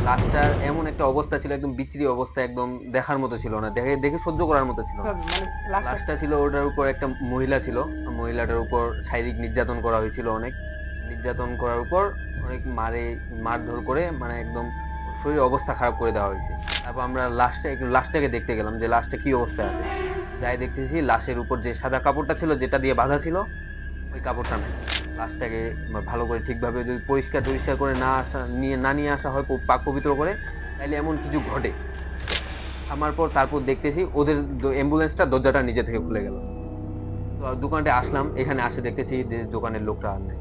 লাশটার এমন একটা অবস্থা ছিল, একদম বিশ্রী অবস্থা, একদম দেখার মতো ছিল না, দেখে দেখে সহ্য করার মতো ছিল না। মানে লাস্টটা লাশটা ছিল, ওটার উপর একটা মহিলা ছিল। মহিলাটার উপর শারীরিক নির্যাতন করা হয়েছিল অনেক। নির্যাতন করার উপর অনেক মারধর করে, মানে একদম ওর শরীর অবস্থা খারাপ করে দেওয়া হয়েছে। তারপর আমরা লাশটাকে দেখতে গেলাম যে লাশটা কি অবস্থায় আছে। যাই দেখতেছি লাশের উপর যে সাদা কাপড়টা ছিল যেটা দিয়ে বাঁধা ছিল, ওই কাপড়টা নাই। লাশটাকে ভালো করে ঠিকভাবে যদি পরিষ্কার টরিষ্কার করে না নিয়ে আসা হয়, পাক পবিত্র করে, তাইলে এমন কিছু ঘটে। আমার পর তারপর দেখতেছি ওদের অ্যাম্বুলেন্সটা দরজাটা নিজে থেকে খুলে গেল। তো দোকানটা আসলাম, এখানে আসে দেখতেছি যে দোকানের লোকটা আর নাই।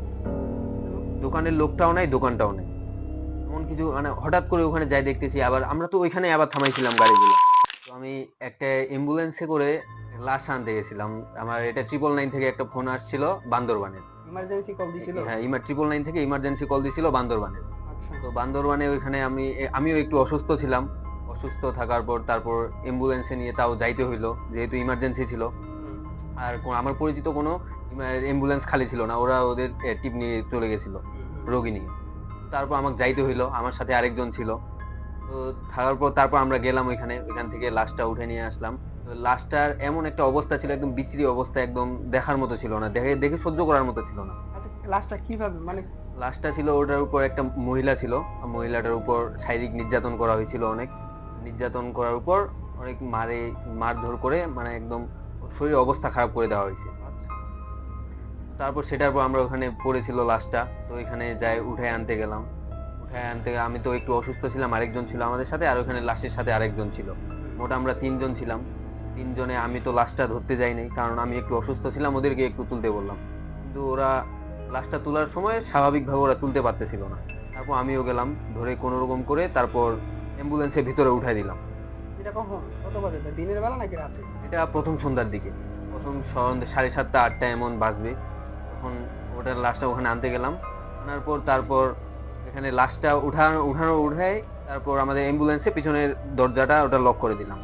দোকানের লোকটাও নাই, দোকানটাও নাই। এমন কিছু, মানে হঠাৎ করে ওখানে যাই দেখতেছি। আবার আমরা তো ওইখানে আবার থামাইছিলাম গাড়িগুলো। তো আমি একটা অ্যাম্বুলেন্সে করে লাশ আনতে গেছিলাম। আমার এটা 999 থেকে একটা ফোন আসছিল বান্দরবানের। ইমার্জেন্সি কল দিছিল। হ্যাঁ, 999 থেকে ইমার্জেন্সি কল দিছিল বান্দরবানের। আচ্ছা। তো বান্দরবানে ওইখানে আমিও একটু অসুস্থ ছিলাম। অসুস্থ থাকার পর তারপর অ্যাম্বুলেন্সে নিয়ে তাও যাইতে হইলো, যেহেতু ইমার্জেন্সি ছিল। হুম, আর আমার পরিচিত কোনো অ্যাম্বুলেন্স খালি ছিল না, ওরা ওদের টিপ নিয়ে চলে গেছিল হুম, হুম। রোগী নিয়ে। তারপর আমাকে যাইতে হইলো, আমার সাথে আরেকজন ছিল। তো থাকার পর তারপর আমরা গেলাম ওইখান থেকে লাশটা উঠে নিয়ে আসলাম। তো লাশটার এমন একটা অবস্থা ছিল, একদম বিশ্রী অবস্থা, একদম দেখার মতো ছিল না, দেখে দেখে সহ্য করার মতো ছিল না। আচ্ছা, লাস্টটা কিভাবে মানে লাশটা ছিল, ওটার উপর একটা মহিলা ছিল। মহিলাটার উপর শারীরিক নির্যাতন করা হয়েছিল অনেক। নির্যাতন করার উপর অনেক মারধর করে, মানে একদম ওর শরীরের অবস্থা খারাপ করে দেওয়া হয়েছে। আচ্ছা। তারপর সেটার পর আমরা ওখানে পড়েছিল লাশটা। তো এখানে যাই উঠে আনতে গেলাম। উঠে আনতে আমি তো একটু অসুস্থ ছিলাম, আরেকজন ছিল আমাদের সাথে, আর ওখানে লাশের সাথে আরেকজন ছিল। মোট আমরা তিনজন ছিলাম। তিনজনে আমি তো লাশটা ধরতে যাইনি, কারণ আমি একটু অসুস্থ ছিলাম, ওদেরকে একটু তুলতে বললাম। কিন্তু ওরা লাশটা তোলার সময় স্বাভাবিকভাবে ওরা তুলতে পারতেছিল না। তারপর আমিও গেলাম, ধরে কোনো রকম করে তারপর অ্যাম্বুলেন্সের ভিতরে উঠাই দিলাম। এটা কখন কত বাজে, দিনের বেলা নাকি রাতে? এটা প্রথম সন্ধ্যার দিকে, প্রথম সন্ধ্যে 7:30 8টা এমন বাজবে। তখন ওটার লাশটা ওখানে আনতে গেলাম। আনার পর তারপর এখানে লাশটা উঠাই। তারপর আমাদের অ্যাম্বুলেন্সে পিছনের দরজাটা ওটা লক করে দিলাম।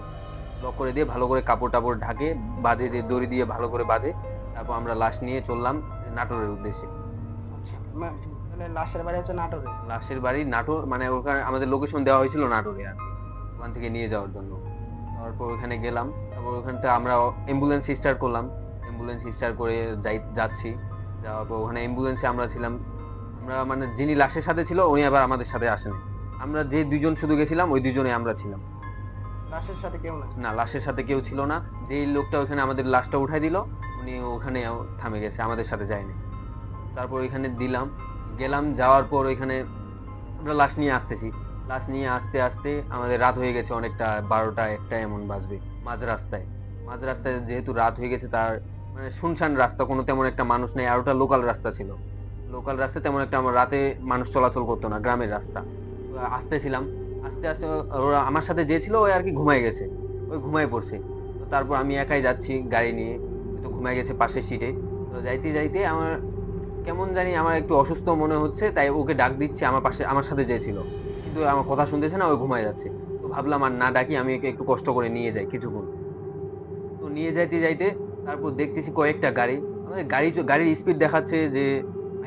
লক করে দিয়ে ভালো করে কাপড় টাপড় ঢাকে, বাঁধে দিয়ে দড়ি দিয়ে ভালো করে বাঁধে। তারপর আমরা লাশ নিয়ে চললাম নাটোরের উদ্দেশ্যে। আচ্ছা, তাহলে লাশের বাড়ি হচ্ছে নাটোরে। লাশের বাড়ি নাটোর, মানে ওখানে আমাদের লোকেশন দেওয়া হয়েছিল নাটোরে আর কি, ওখান থেকে নিয়ে যাওয়ার জন্য। তারপর ওখানে গেলাম। তারপর ওখান থেকে আমরা অ্যাম্বুলেন্স স্টার্ট করলাম। অ্যাম্বুলেন্স স্টার্ট করে যাচ্ছি। যাওয়ার পর ওখানে অ্যাম্বুলেন্সে আমরা ছিলাম। আমরা মানে যিনি লাশের সাথে ছিল উনি আবার আমাদের সাথে আসেনি। আমরা যে দুইজন শুধু গেছিলাম, ওই দুইজনে আমরা ছিলাম। লাশের সাথে কেউ নাই। না, লাশের সাথে কেউ ছিল না। যেই লোকটা ওখানে আমাদের লাশটা উঠাই দিল, উনি ওখানে থামে গেছে, আমাদের সাথে যায়নি। তারপর ওইখানে দিলাম, গেলাম। যাওয়ার পর ওইখানে আমরা লাশ নিয়ে আসতেছি। লাশ নিয়ে আসতে আসতে আমাদের রাত হয়ে গেছে অনেকটা, 12টা 1টা এমন বাজবে। মাঝ রাস্তায় মাঝ রাস্তায় যেহেতু রাত হয়ে গেছে, তার মানে শুনশান রাস্তা, কোনো তেমন একটা মানুষ নেই। আর ওটা লোকাল রাস্তা ছিল। লোকাল রাস্তা তেমন একটা আমার রাতে মানুষ চলাচল করতো না, গ্রামের রাস্তা। তো আসতেছিলাম, আস্তে আস্তে ওরা আমার সাথে যে ছিল ওই আর কি ঘুমাই গেছে, ওই ঘুমাই পড়ছে। তো তারপর আমি একাই যাচ্ছি গাড়ি নিয়ে, ওই তো ঘুমাই গেছে পাশের সিটে। তো যাইতে যাইতে আমার কেমন জানি আমার একটু অসুস্থ মনে হচ্ছে, তাই ওকে ডাক দিচ্ছি, আমার পাশে আমার সাথে যে ছিল। কিন্তু আমার কথা শুনতেছে না, ওই ঘুমায় যাচ্ছে। তো ভাবলাম আর না ডাকি, আমি একে একটু কষ্ট করে নিয়ে যাই কিছুক্ষণ। তো নিয়ে যাইতে যাইতে তারপর দেখতেছি কয়েকটা গাড়ি। আমাদের গাড়ির স্পিড দেখাচ্ছে যে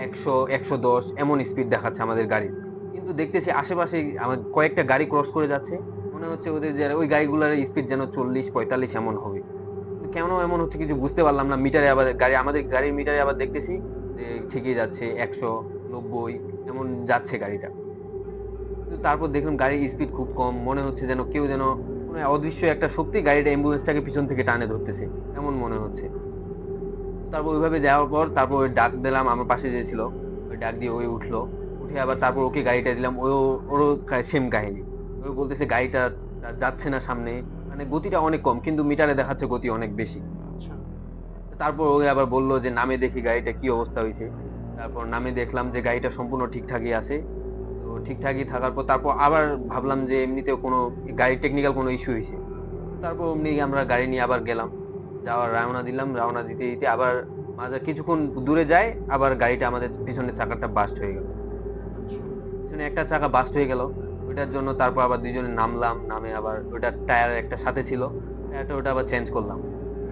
100 110 এমন স্পিড দেখাচ্ছে আমাদের গাড়ির। কিন্তু দেখতেছি আশেপাশে আমার কয়েকটা গাড়ি ক্রস করে যাচ্ছে। মনে হচ্ছে ওদের যে ওই গাড়িগুলোর স্পিড যেন 40 45 এমন হবে। কিন্তু কেন এমন হচ্ছে কিছু বুঝতে পারলাম না। মিটারে আবার আমাদের গাড়ির মিটারে আবার দেখতেছি যে ঠিকই যাচ্ছে, 190 এমন যাচ্ছে গাড়িটা। কিন্তু তারপর দেখলাম গাড়ির স্পিড খুব কম, মনে হচ্ছে যেন কেউ যেন কোনো অদৃশ্য একটা শক্তি গাড়িটা অ্যাম্বুলেন্সটাকে পিছন থেকে টানে ধরতেছে, এমন মনে হচ্ছে। তারপর ওইভাবে যাওয়ার পর তারপর ওই ডাক দিলাম, আমার পাশে যে ছিল, ওই ডাক দিয়ে ওই উঠলো। উঠে আবার তারপর ওকে গাড়িটা দিলাম, ওরও সেম কাহিনী। ওই বলতেছে গাড়িটা যাচ্ছে না সামনে, মানে গতিটা অনেক কম, কিন্তু মিটারে দেখাচ্ছে গতি অনেক বেশি। আচ্ছা। তারপর ওই আবার বললো যে নামে দেখি গাড়িটা কি অবস্থা হয়েছে। তারপর নামে দেখলাম যে গাড়িটা সম্পূর্ণ ঠিকঠাকই আছে। তো ঠিকঠাকই থাকার পর তারপর আবার ভাবলাম যে এমনিতেও কোনো গাড়ির টেকনিক্যাল কোনো ইস্যু হয়েছে। তারপর অমনি আমরা গাড়ি নিয়ে আবার গেলাম। রওনা দিলাম, রওনা দিতে দিতে আবার মাঝে কিছুক্ষণ দূরে যায়, আবার গাড়িটা আমাদের পিছনের চাকাটা বাস্ট হয়ে গেল। আচ্ছা। পিছনে একটা চাকা বাস্ট হয়ে গেল। ওইটার জন্য তারপর আবার দুইজনে নামলাম, নামে আবার ওটার টায়ার একটা সাথে ছিল, টায়ারটা ওটা আবার চেঞ্জ করলাম।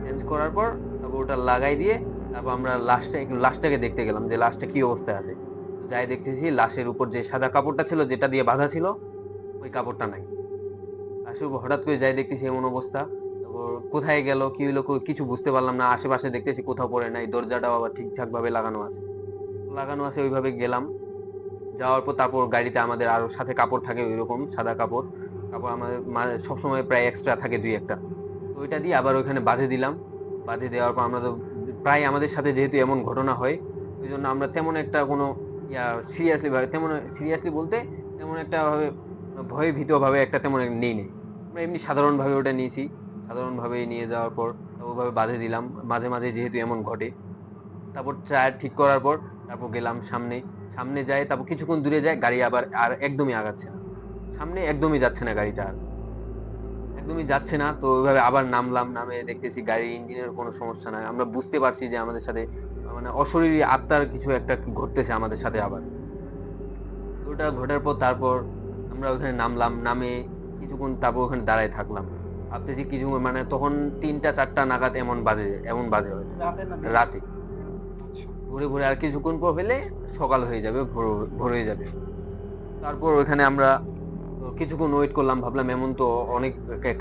চেঞ্জ করার পর তারপর ওটা লাগাই দিয়ে তারপর আমরা লাশটাকে দেখতে গেলাম যে লাশটা কি অবস্থায় আছে। তো যাই দেখতেছি লাশের উপর যে সাদা কাপড়টা ছিল যেটা দিয়ে বাঁধা ছিল, ওই কাপড়টা নাই। লাশের উপর হঠাৎ করে যাই দেখতেছি এমন অবস্থা। তারপর কোথায় গেল, কি হইলো, কিছু বুঝতে পারলাম না। আশেপাশে দেখতেছি কোথাও পড়ে নাই, দরজাটাও আবার ঠিকঠাক ভাবে লাগানো আছে। ওইভাবে গেলাম, যাওয়ার পর তারপর গাড়িতে আমাদের আরো সাথে কাপড় থাকে, ওইরকম সাদা কাপড় কাপড় আমাদের সবসময় প্রায় এক্সট্রা থাকে 2-1টা। তো ওইটা দিয়ে আবার ওইখানে বাঁধে দিলাম। বাঁধে দেওয়ার পর আমরা তো প্রায় আমাদের সাথে যেহেতু এমন ঘটনা হয়, ওই জন্য আমরা তেমন একটা কোনো সিরিয়াসলি বলতে তেমন একটা ভাবে ভয়ে ভীত ভাবে একটা তেমন নেই নেই আমরা এমনি সাধারণ ভাবে ওটা নিয়েছি। সাধারণ ভাবে নিয়ে যাওয়ার পর ওভাবে বাঁধে দিলাম। মাঝে মাঝে যেহেতু এমন ঘটে, তারপর টায়ার ঠিক করার পর তারপর গেলাম সামনে। সামনে যায়, তারপর কিছুক্ষণ দূরে যায়, গাড়ি আবার আর একদমই আগাচ্ছে না। সামনে একদমই যাচ্ছে না গাড়িটা, আর একদমই যাচ্ছে না। তো ওইভাবে আবার নামলাম, নামে দেখতেছি গাড়ির ইঞ্জিনের কোনো সমস্যা নাই। আমরা বুঝতে পারছি যে আমাদের সাথে মানে অশরীরী আত্মার কিছু একটা ঘটতেছে আমাদের সাথে আবার। তো ওটা ঘটার পর তারপর আমরা ওখানে নামলাম, নামে কিছুক্ষণ তারপর ওখানে দাঁড়ায় থাকলাম। ভাবতেছি কিছুক্ষণ, মানে তখন 3টা-4টা নাগাদ এমন বাজে হয়তো রাতে না দিনে? রাতে। আচ্ছা। ঘুরে ঘুরে আর কিছুক্ষণ পর হলে সকাল হয়ে যাবে, ভোর ভোর হয়ে যাবে। তারপর ওইখানে আমরা কিছুক্ষণ ওয়েট করলাম, ভাবলাম এমন তো অনেক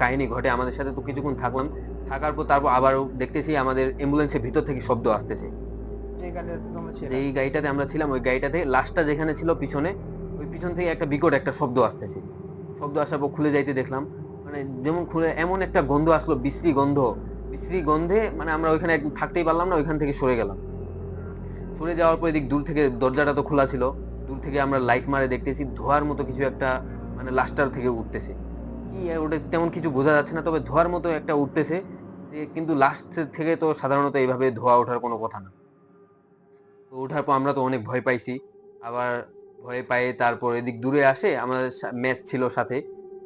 কাহিনী ঘটে আমাদের সাথে, তো কিছুক্ষণ থাকলাম। থাকার পর তারপর আবার দেখতেছি আমাদের অ্যাম্বুলেন্সের ভিতর থেকে শব্দ আসতেছে। যে গাড়িতে তোমরা ছিলে? যেই গাড়িটাতে আমরা ছিলাম ওই গাড়িটাতে লাশটা যেখানে ছিল পিছনে, ওই পিছন থেকে একটা বিকট একটা শব্দ আসতেছে। শব্দ আসার পর খুলে যাইতে দেখলাম, মানে যেমন খুলে এমন একটা গন্ধ আসলো, বিশ্রী গন্ধে মানে আমরা ওইখানে একদম থাকতেই পারলাম না, ওইখান থেকে সরে গেলাম। সরে যাওয়ার পর এদিক দূর থেকে দরজাটা তো খোলা ছিল, দূর থেকে আমরা লাইট মারে দেখতেছি ধোঁয়ার মতো কিছু একটা মানে লাশটার থেকে উঠতেছে। কি ওটা তেমন কিছু বোঝা যাচ্ছে না, তবে ধোঁয়ার মতো একটা উঠতেছে। কিন্তু লাশ থেকে তো সাধারণত এইভাবে ধোঁয়া ওঠার কোনো কথা না। তো ওঠার পর আমরা তো অনেক ভয় পাইছি। আবার ভয় পাই, তারপর এদিক দূরে আসে আমাদের ম্যাচ ছিল সাথে,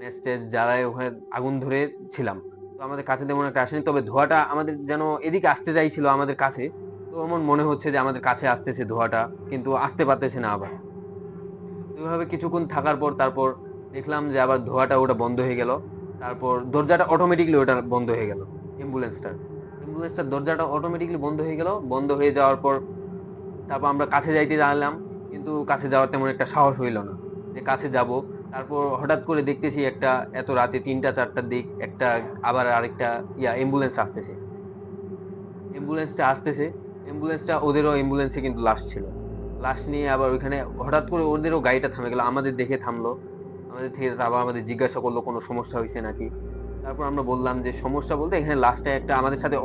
ম্যাচ ট্যাচ জ্বালায় ওখানে আগুন ধরে ছিলাম। তো আমাদের কাছে তেমন একটা আসেনি, তবে ধোঁয়াটা আমাদের যেন এদিকে আসতে চাইছিল আমাদের কাছে। তো এমন মনে হচ্ছে যে আমাদের কাছে আসতেছে ধোঁয়াটা, কিন্তু আসতে পারতেছে না আবার। ওইভাবে কিছুক্ষণ থাকার পর তারপর দেখলাম যে আবার ধোঁয়াটা ওটা বন্ধ হয়ে গেল। তারপর দরজাটা অটোমেটিকলি ওটা বন্ধ হয়ে গেল। অ্যাম্বুলেন্সটার দরজাটা অটোমেটিকলি বন্ধ হয়ে গেল। বন্ধ হয়ে যাওয়ার পর তারপর আমরা কাছে যাইতে জানলাম, কিন্তু কাছে যাওয়ার তেমন একটা সাহস হইল না যে কাছে যাব। তারপর হঠাৎ করে দেখতেছি একটা এত রাতে 3টা-4টার দিক একটা আবার আরেকটা অ্যাম্বুলেন্সটা ওদেরও অ্যাম্বুলেন্সে কিন্তু লাশ ছিল। লাশ নিয়ে আবার ওইখানে হঠাৎ করে ওদেরও গাড়িটা থামে গেল, আমাদের দেখে থামলো। আমাদের থেকে আবার আমাদের জিজ্ঞাসা করলো কোনো সমস্যা হয়েছে নাকি। তারপর আমরা বললাম যে সমস্যা বলতে এখানে লাস্টে একটা আমাদের সাথে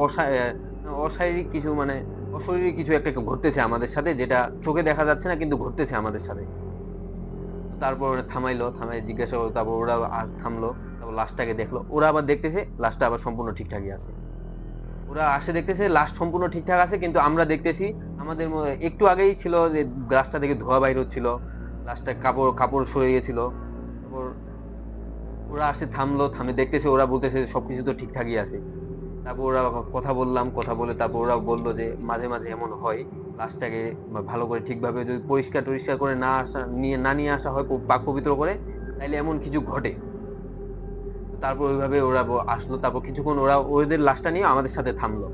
অশারীরিক কিছু মানে অশরীরী কিছু একটা ঘটতেছে আমাদের সাথে, যেটা চোখে দেখা যাচ্ছে না কিন্তু ঘটতেছে আমাদের সাথে। তারপর ওরা থামাই জিজ্ঞাসা করলো, তারপর ওরা থামলো। তারপর লাশটাকে দেখলো, ওরা আবার দেখতেছে লাশটা আবার সম্পূর্ণ ঠিকঠাকই আছে। ওরা আসে দেখতেছে লাশ সম্পূর্ণ ঠিকঠাক আছে, কিন্তু আমরা দেখতেছি আমাদের একটু আগেই ছিল যে লাশটা থেকে ধোঁয়া বাইর হচ্ছিল, লাশটা কাপড় কাপড় সরে গেছিল। তারপর ওরা আসে থামলো, থামে দেখতেছে, ওরা বলতেছে সবকিছু তো ঠিকঠাকই আছে। তারপর ওরা কথা বলে তারপর ওরা বললো যে মাঝে মাঝে এমন হয়, লাশটাকে ভালো করে ঠিকভাবে যদি পরিষ্কার করে না নিয়ে আসা হয় পাক পবিত্র করে, তাইলে এমন কিছু ঘটে। তারপর ওইভাবে ওরা আসলো, তারপর কিছুক্ষণ ওরা ওদের লাশটা নিয়ে আমাদের সাথে থামলো।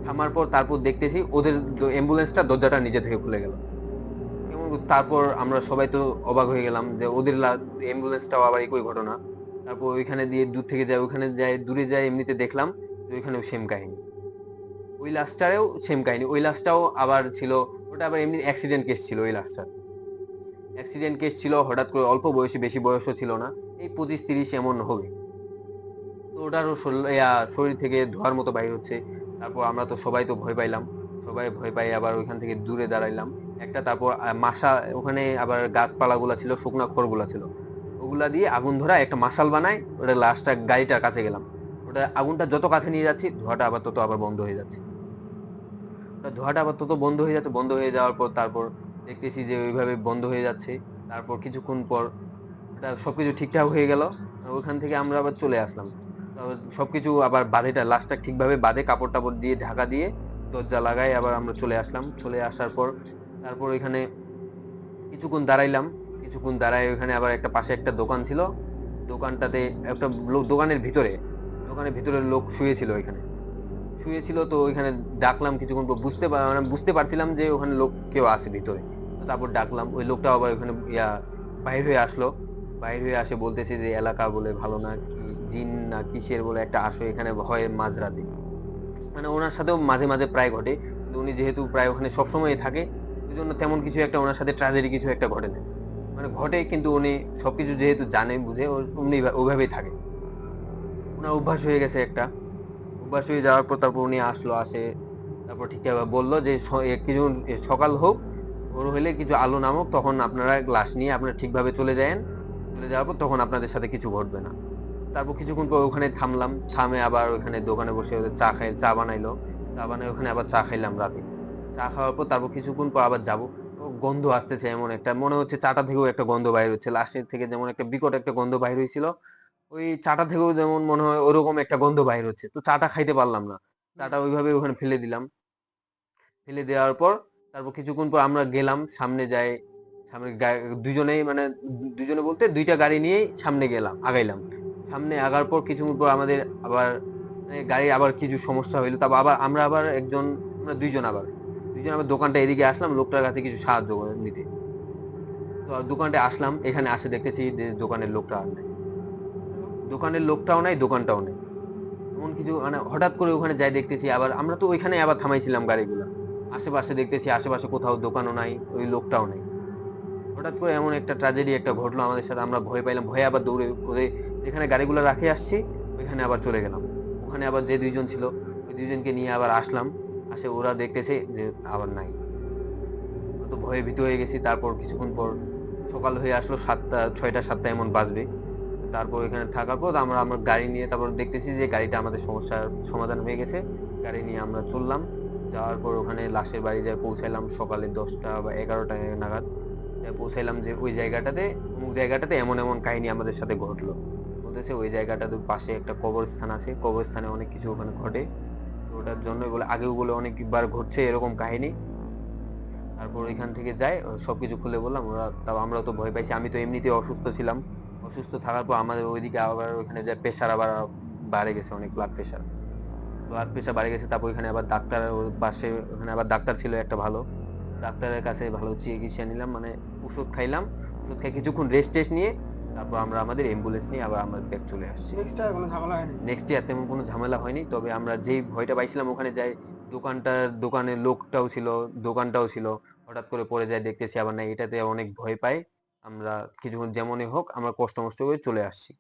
থামার পর তারপর দেখতেছি ওদের অ্যাম্বুলেন্সটা দরজাটা নিজে থেকে খুলে গেল। এবং তারপর আমরা সবাই তো অবাক হয়ে গেলাম যে ওদের অ্যাম্বুলেন্সটাও আবার একই ঘটনা। তারপর ওইখানে দিয়ে দূরে যায় এমনিতে দেখলাম যে ওইখানেও সেম কাহিনী। ওই লাশটাও আবার ছিল, ওটা আবার এমনি অ্যাক্সিডেন্ট কেস ছিল। হঠাৎ করে অল্প বয়সী, বেশি বয়সও ছিল না, এই 25-30 এমন হবে। তো ওটারও শরীর থেকে ধোঁয়ার মতো বাইর হচ্ছে। তারপর আমরা তো সবাই তো ভয় পাইলাম, সবাই ভয় পাই আবার ওইখান থেকে দূরে দাঁড়াইলাম একটা। তারপর ওখানে আবার গাছপালা গুলা ছিল, শুকনা খড় গুলা ছিল, ওগুলা দিয়ে আগুন ধরা একটা মাসাল বানায়। ওটা লাস্টটা গাড়িটার কাছে গেলাম, ওটা আগুনটা যত কাছে নিয়ে যাচ্ছি ধোঁয়াটা আবার তত আবার বন্ধ হয়ে যাচ্ছে। বন্ধ হয়ে যাওয়ার পর তারপর দেখতেছি যে ওইভাবে বন্ধ হয়ে যাচ্ছে। তারপর কিছুক্ষণ পর ওটা সবকিছু ঠিকঠাক হয়ে গেল। ওইখান থেকে আমরা আবার চলে আসলাম। তারপর সবকিছু আবার লাশটা ঠিকভাবে বাঁধে, কাপড় টাপড় দিয়ে ঢাকা দিয়ে দরজা লাগাই আবার আমরা চলে আসলাম। চলে আসার পর তারপর ওইখানে কিছুক্ষণ দাঁড়াইলাম। কিছুক্ষণ দাঁড়ায় ওইখানে আবার একটা পাশে একটা দোকান ছিল, দোকানটাতে একটা লোক দোকানের ভিতরে লোক শুয়েছিল। তো ওইখানে ডাকলাম কিছুক্ষণ পর, বুঝতে পারছিলাম যে ওখানে লোক কেউ আছে ভিতরে। তো তারপর ডাকলাম, ওই লোকটা আবার ওখানে বাইর হয়ে আসলো। বাইরে হয়ে আসে বলতেছে যে এলাকা বলে ভালো না, কি জিন না কিসের বলে একটা আসো এখানে ভয়ে মাঝরাতে। মানে ওনার সাথেও মাঝে মাঝে প্রায় ঘটে, কিন্তু উনি যেহেতু প্রায় ওখানে সবসময় থাকে, ওই জন্য তেমন কিছু একটা ওনার সাথে ট্র্যাজেডি কিছু একটা ঘটে না। মানে ঘটে কিন্তু উনি সবকিছু যেহেতু জানে বুঝে উনি ওইভাবেই থাকে। ওনার অভ্যাস হয়ে গেছে একটা। অভ্যাস হয়ে যাওয়ার পর তারপর উনি আসে। তারপর ঠিকঠাক বললো যে কিছু সকাল হোক, ভোর হইলে কিছু আলো নামুক, তখন আপনারা গ্লাস নিয়ে আপনারা ঠিকভাবে চলে যায়েন। চলে যাওয়ার পর তখন আপনাদের সাথে কিছু ঘটবে না। তারপর কিছুক্ষণ পর ওখানে থামলাম, থামে আবার ওখানে দোকানে বসে ওদের চা বানাইলো। চা বানাই ওখানে আবার চা খাইলাম রাতে। চা খাওয়ার পর তারপর কিছুক্ষণ পর আবার যাবো। গন্ধ আসতেছে এমন একটা, মনে হচ্ছে চাটা থেকেও একটা গন্ধ বাইর হচ্ছে, লাস্টের থেকে যেমন একটা বিকট একটা গন্ধ বাইর হয়েছিল, ওই চাটা থেকেও যেমন মনে হয় ওরকম একটা গন্ধ বাইর হচ্ছে। তো চাটা খাইতে পারলাম না, হুম। চাটা ওইভাবে ওখানে ফেলে দিলাম। ফেলে দেওয়ার পর তারপর কিছুক্ষণ পর আমরা গেলাম সামনে যাই। সামনে দুজনেই মানে দুজনে বলতে দুইটা গাড়ি নিয়েই সামনে গেলাম, আগাইলাম। সামনে আগার পর কিছুক্ষণ পর আমাদের আবার মানে গাড়ি আবার কিছু সমস্যা হইলো, তারপর আবার আমরা আবার আমরা দুইজন আবার দোকানটা এদিকে আসলাম লোকটার কাছে কিছু সাহায্য নিতে। তো দোকানটা আসলাম, এখানে আসে দেখতেছি যে দোকানের লোকটা আর নাই। দোকানের লোকটাও নাই, দোকানটাও নাই। এমন কিছু মানে হঠাৎ করে ওখানে যাই দেখতেছি, আবার আমরা তো ওইখানে আবার থামাইছিলাম গাড়িগুলো। আশেপাশে দেখতেছি আশেপাশে কোথাও দোকানও নাই, ওই লোকটাও নাই। হঠাৎ করে এমন একটা ট্র্যাজেডি একটা ঘটলো আমাদের সাথে, আমরা ভয় পাইলাম, ভয়ে আবার দৌড়ে ওই যেখানে গাড়িগুলো রাখে আসছি ওইখানে আবার চলে গেলাম। ওখানে আবার যে দুইজন ছিল ওই দুইজনকে নিয়ে আবার আসলাম। আসে ওরা দেখতেছে যে আবার নাই। আমরা তো ভয়ে ভীত হয়ে গেছি। তারপর কিছুক্ষণ পর সকাল হয়ে আসলো, 6টা 7টা এমন বাজবে। তারপর এখানে থাকার পর আমরা আমার গাড়ি নিয়ে তারপর দেখতেছি যে গাড়িটা আমাদের সমস্যার সমাধান হয়ে গেছে। গাড়ি নিয়ে আমরা চললাম। যাওয়ার পর ওখানে লাশের বাড়ি যায় পৌঁছাইলাম সকালে 10টা বা 11টা নাগাদ। পৌঁছাইলাম যে ওই জায়গাটাতে, অমুক জায়গাটাতে এমন এমন কাহিনী আমাদের সাথে ঘটলো। বলতেছে ওই জায়গাটাতে পাশে একটা কবরস্থান আছে, কবরস্থানে অনেক কিছু ওখানে ঘটে। তো ওটার জন্য বলে আগেও বলে অনেকবার ঘটছে এরকম কাহিনী। তারপর ওইখান থেকে যাই সবকিছু খুলে বললাম, ওরা তাও আমরাও তো ভয় পাইছি, আমি তো এমনিতেই অসুস্থ ছিলাম। অসুস্থ থাকার পর আমাদের ওইদিকে আবার ওইখানে যে প্রেশার আবার বাড়ে গেছে, অনেক ব্লাড প্রেশার বাড়ে গেছে। তারপর ওইখানে আবার ডাক্তার ওই পাশে ওখানে আবার ডাক্তার ছিল একটা ভালো, ডাক্তারের কাছে ভালো চিকিৎসা নিলাম, মানে ওষুধ খাইলাম। ওষুধ খাই কিছুক্ষণ রেস্ট টেস্ট নিয়ে তারপর আমরা আমাদের অ্যাম্বুলেন্স নিয়ে আবার আমরা ব্যাক চলে আসছি। নেক্সট আর কোনো ঝামেলা হয়নি? নেক্সট ইয়ার তেমন কোনো ঝামেলা হয়নি, তবে আমরা যেই ভয়টা পাইছিলাম ওখানে যাই, দোকানের লোকটাও ছিল, দোকানটাও ছিল। হঠাৎ করে পড়ে যায় দেখতেছি আবার নাই, এটাতে অনেক ভয় পাই আমরা। কিছুক্ষণ যেমনই হোক আমরা কষ্ট মষ্ট করে চলে আসছি।